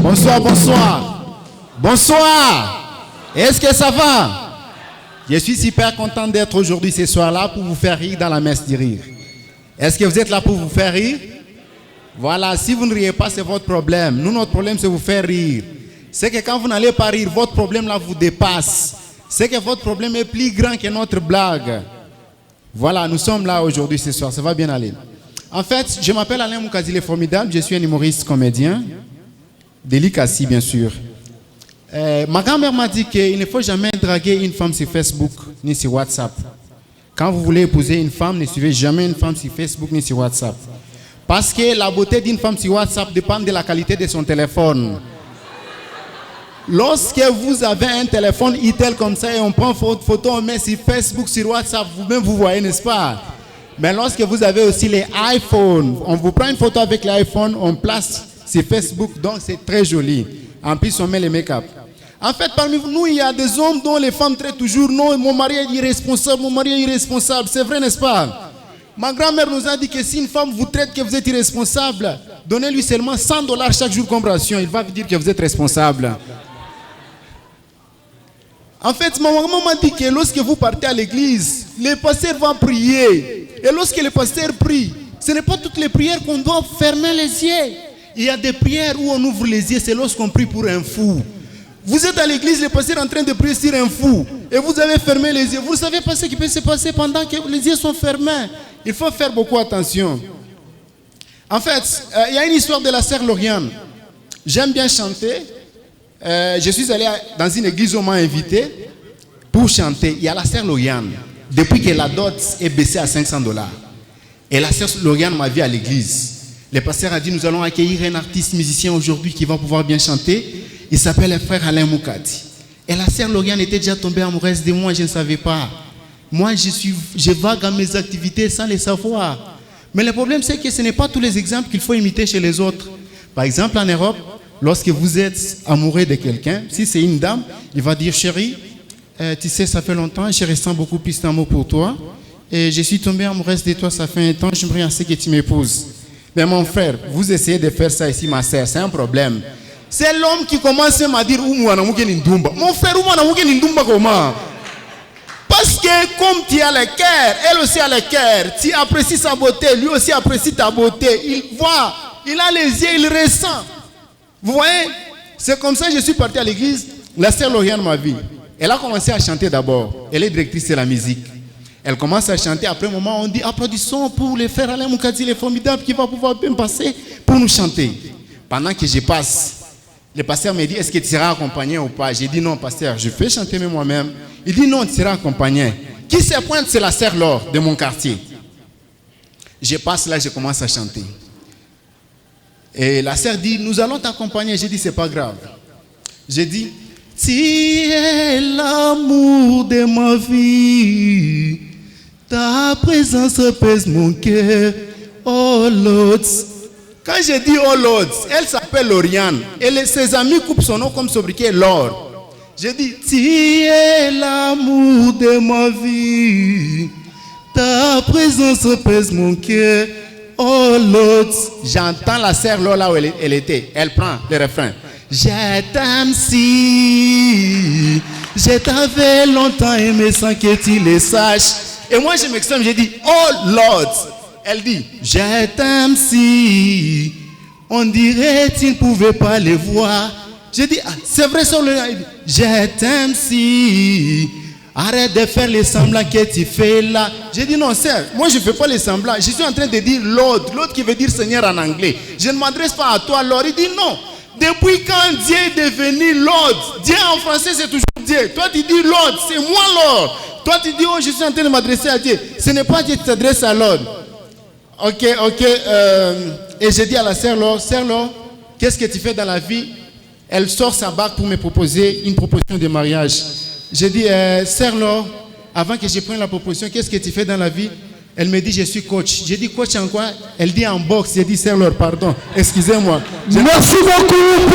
Bonsoir, bonsoir. Bonsoir. Est-ce que ça va? Je suis super content d'être aujourd'hui ce soir-là pour vous faire rire dans la messe du rire. Est-ce que vous êtes là pour vous faire rire? Voilà, si vous ne riez pas, c'est votre problème. Nous, notre problème, c'est vous faire rire. C'est que quand vous n'allez pas rire, votre problème là vous dépasse. C'est que votre problème est plus grand que notre blague. Voilà, nous sommes là aujourd'hui ce soir, ça va bien aller. En fait, je m'appelle Alain Moukazile Formidable, je suis un humoriste comédien, délicatie bien sûr. Ma grand-mère m'a dit qu'il ne faut jamais draguer une femme sur Facebook ni sur WhatsApp. Quand vous voulez épouser une femme, ne suivez jamais une femme sur Facebook ni sur WhatsApp. Parce que la beauté d'une femme sur WhatsApp dépend de la qualité de son téléphone. Lorsque vous avez un téléphone itel comme ça et on prend votre photo, on met sur Facebook, sur WhatsApp, vous-même vous voyez, n'est-ce pas? Mais lorsque vous avez aussi les iPhones, on vous prend une photo avec l'iPhone, on place sur Facebook, donc c'est très joli. En plus, on met les make-up. En fait, parmi nous, il y a des hommes dont les femmes traitent toujours, non, mon mari est irresponsable, mon mari est irresponsable. C'est vrai, n'est-ce pas? Ma grand-mère nous a dit que si une femme vous traite que vous êtes irresponsable, donnez-lui seulement $100 chaque jour comme ration, il va vous dire que vous êtes responsable. En fait, ma maman m'a dit que lorsque vous partez à l'église, les pasteurs vont prier. Et lorsque les pasteurs prient, ce n'est pas toutes les prières qu'on doit fermer les yeux. Il y a des prières où on ouvre les yeux, c'est lorsqu'on prie pour un fou. Vous êtes à l'église, les pasteurs en train de prier sur un fou. Et vous avez fermé les yeux. Vous ne savez pas ce qui peut se passer pendant que les yeux sont fermés. Il faut faire beaucoup attention. En fait, il y a une histoire de la sœur Lauriane. J'aime bien chanter. Je suis allé dans une église où on m'a invité pour chanter. Il y a la sœur Lauriane. Depuis que la dot est baissée à $500. Et la sœur Lauriane m'a vu à l'église. Le pasteur a dit, nous allons accueillir un artiste musicien aujourd'hui qui va pouvoir bien chanter. Il s'appelle le frère Alain Moukati. Et la sœur Lauriane était déjà tombée amoureuse de moi, je ne savais pas. Moi, je vague à mes activités sans les savoir. Mais le problème, c'est que ce n'est pas tous les exemples qu'il faut imiter chez les autres. Par exemple, en Europe, lorsque vous êtes amoureux de quelqu'un, si c'est une dame, il va dire, chérie, tu sais, ça fait longtemps, je ressens beaucoup plus d'amour pour toi. Et je suis tombée amoureuse de toi, ça fait un temps, j'aimerais assez que tu m'épouses. Mais mon frère, vous essayez de faire ça ici, ma sœur, c'est un problème. C'est l'homme qui commence à dire, mon frère, comment? Parce que comme tu as le cœur, elle aussi a le cœur, tu apprécies sa beauté, lui aussi apprécie ta beauté. Il voit, il a les yeux, il ressent. Vous voyez? C'est comme ça que je suis parti à l'église. La sœur Lauriane m'a vu. Elle a commencé à chanter d'abord. Elle est directrice de la musique. Elle commence à chanter. Après un moment, on dit applaudissons pour le frère Alain Moukazile, il est formidable, qui va pouvoir bien passer pour nous chanter. Pendant que je passe, le pasteur me dit est-ce que tu seras accompagné ou pas? J'ai dit non, pasteur, je fais chanter moi-même. Il dit non, tu seras accompagné. Qui se pointe? C'est la sœur Laure de mon quartier. Je passe là, je commence à chanter. Et la sœur dit nous allons t'accompagner. J'ai dit c'est pas grave. J'ai dit tu es l'amour de ma vie. Ta présence pèse mon cœur. Oh Lord. Quand j'ai dit oh Lord, elle s'appelle Lauriane. Et ses amis coupent son nom comme sobriquet Lord. J'ai dit tu es l'amour de ma vie. Ta présence pèse mon cœur. Oh Lord. J'entends la sœur là où elle était. Elle prend le refrain. Je t'aime si je t'avais longtemps aimé sans que tu le saches. Et moi je m'exclame, j'ai dit oh Lord. Elle dit je t'aime si on dirait tu ne pouvais pas le voir. J'ai dit ah, c'est vrai sur le je t'aime si arrête de faire les semblants que tu fais là. J'ai dit non sœur, moi je ne fais pas les semblants. Je suis en train de dire Lord, Lord qui veut dire Seigneur en anglais. Je ne m'adresse pas à toi Lord. Il dit non. Depuis quand Dieu est devenu Lord? Dieu en français c'est toujours Dieu. Toi tu dis Lord, c'est moi Lord. Toi tu dis oh je suis en train de m'adresser à Dieu. Ce n'est pas Dieu qui t'adresse à Lord. Ok. Et j'ai dit à la sœur Laure, qu'est-ce que tu fais dans la vie? Elle sort sa bague pour me proposer une proposition de mariage. J'ai dit, sœur Laure, avant que je prenne la proposition, qu'est-ce que tu fais dans la vie? Elle me dit, je suis coach. J'ai dit, coach en quoi? Elle dit, en boxe. J'ai dit, sœur Laure, pardon, excusez-moi. Merci beaucoup.